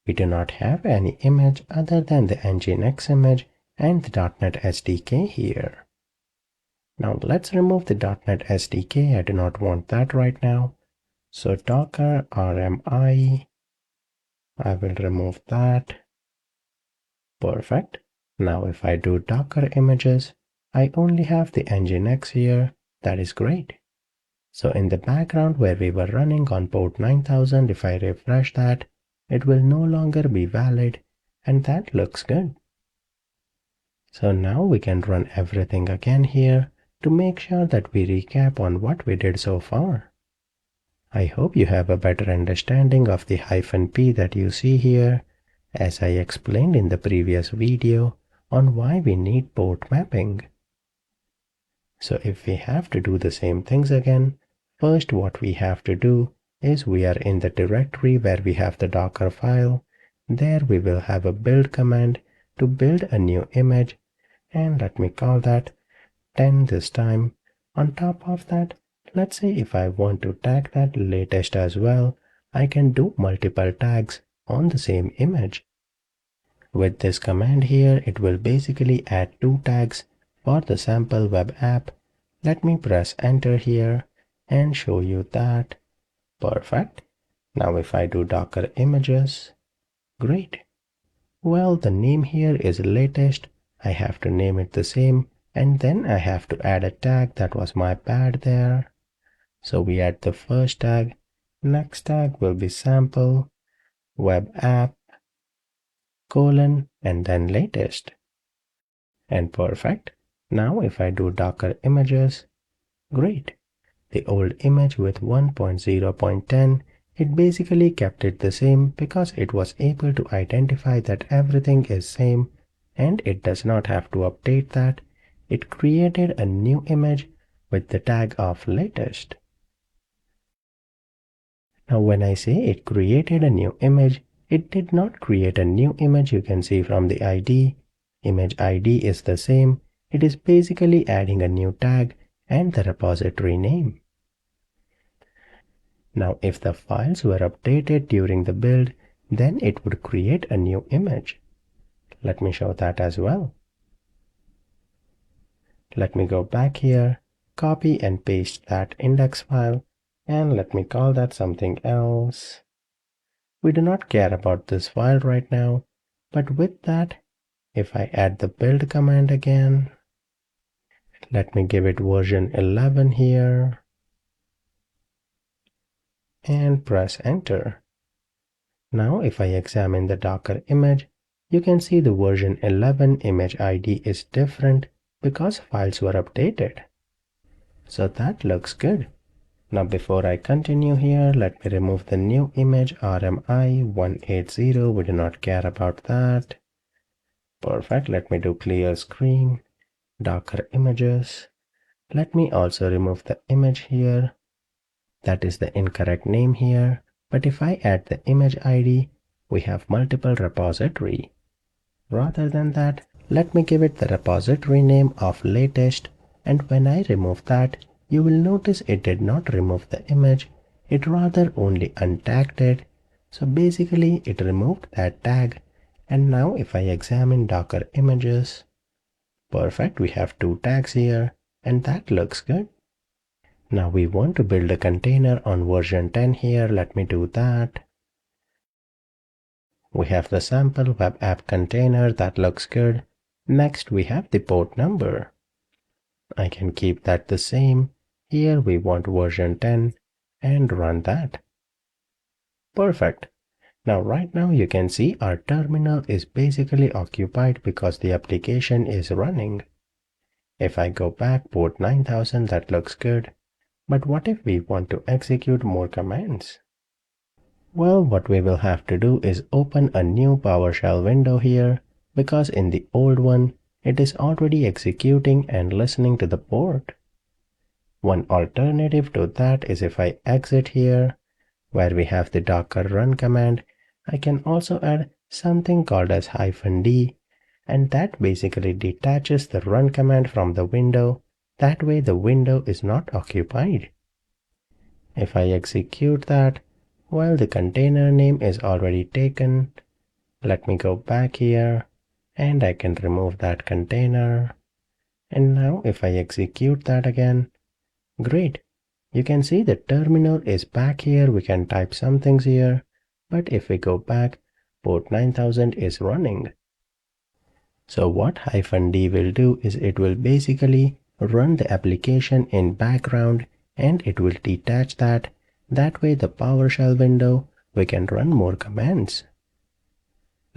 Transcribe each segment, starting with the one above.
We do not have any image other than the Nginx image and the .NET SDK here. Now let's remove the .NET SDK. I do not want that right now. So docker rmi, I will remove that. Perfect. Now if I do Docker images, I only have the Nginx here. That is great. So in the background where we were running on port 9000, if I refresh that, it will no longer be valid, and that looks good. So now we can run everything again here to make sure that we recap on what we did so far. I hope you have a better understanding of the -p that you see here, as I explained in the previous video on why we need port mapping. So if we have to do the same things again, first what we have to do is we are in the directory where we have the Docker file. There we will have a build command to build a new image, and let me call that 10 this time. On top of that, let's say if I want to tag that latest as well, I can do multiple tags on the same image. With this command here, it will basically add 2 tags for the sample web app. Let me press enter here and show you that. Perfect. Now if I do Docker images, great. Well, the name here is latest. I have to name it the same, and then I have to add a tag. That was my bad there. So we add the first tag. Next tag will be sample web app colon and then latest. And perfect. Now if I do Docker images, great. The old image with 1.0.10, it basically kept it the same because it was able to identify that everything is same, and it does not have to update that. It created a new image with the tag of latest. Now when I say it created a new image, it did not create a new image. You can see from the ID. Image ID is the same. It is basically adding a new tag and the repository name. Now if the files were updated during the build, then it would create a new image. Let me show that as well. Let me go back here, copy and paste that index file, and let me call that something else. We do not care about this file right now, but with that, if I add the build command again, let me give it version 11 here, and press enter. Now if I examine the Docker image, you can see the version 11 image ID is different because files were updated. So that looks good. Now before I continue here, let me remove the new image RMI 180. We do not care about that. Perfect. Let me do clear screen, Docker images. Let me also remove the image here. That is the incorrect name here. But if I add the image ID, we have multiple repository. Rather than that, let me give it the repository name of latest, and when I remove that, you will notice it did not remove the image, it rather only untagged it. So basically it removed that tag, and now if I examine Docker images, perfect, we have 2 tags here, and that looks good. Now we want to build a container on version 10 here. Let me do that. We have the sample web app container. That looks good. Next, we have the port number. I can keep that the same. Here we want version 10 and run that. Perfect. Now right now you can see our terminal is basically occupied because the application is running. If I go back port 9000, that looks good. But what if we want to execute more commands? Well, what we will have to do is open a new PowerShell window here, because in the old one, it is already executing and listening to the port. One alternative to that is if I exit here, where we have the docker run command, I can also add something called as -d, and that basically detaches the run command from the window. That way the window is not occupied. If I execute that, well, the container name is already taken, Let me go back here and I can remove that container. And now if I execute that again, great. You can see the terminal is back here. We can type some things here. But if we go back, port 9000 is running. So what -d will do is it will basically run the application in background and it will detach that. That way the PowerShell window, we can run more commands.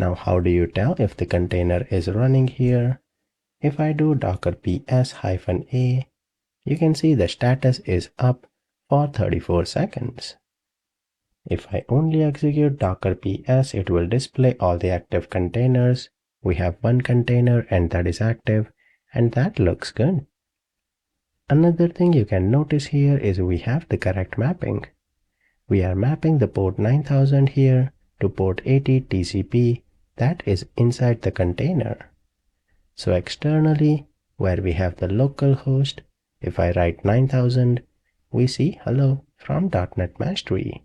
Now how do you tell if the container is running here? If I do docker ps-a, you can see the status is up for 34 seconds. If I only execute docker ps, it will display all the active containers. We have one container and that is active, and that looks good. Another thing you can notice here is we have the correct mapping. We are mapping the port 9000 here to port 80 TCP that is inside the container. So externally, where we have the local host, if I write 9000, we see hello from .NET Mastery.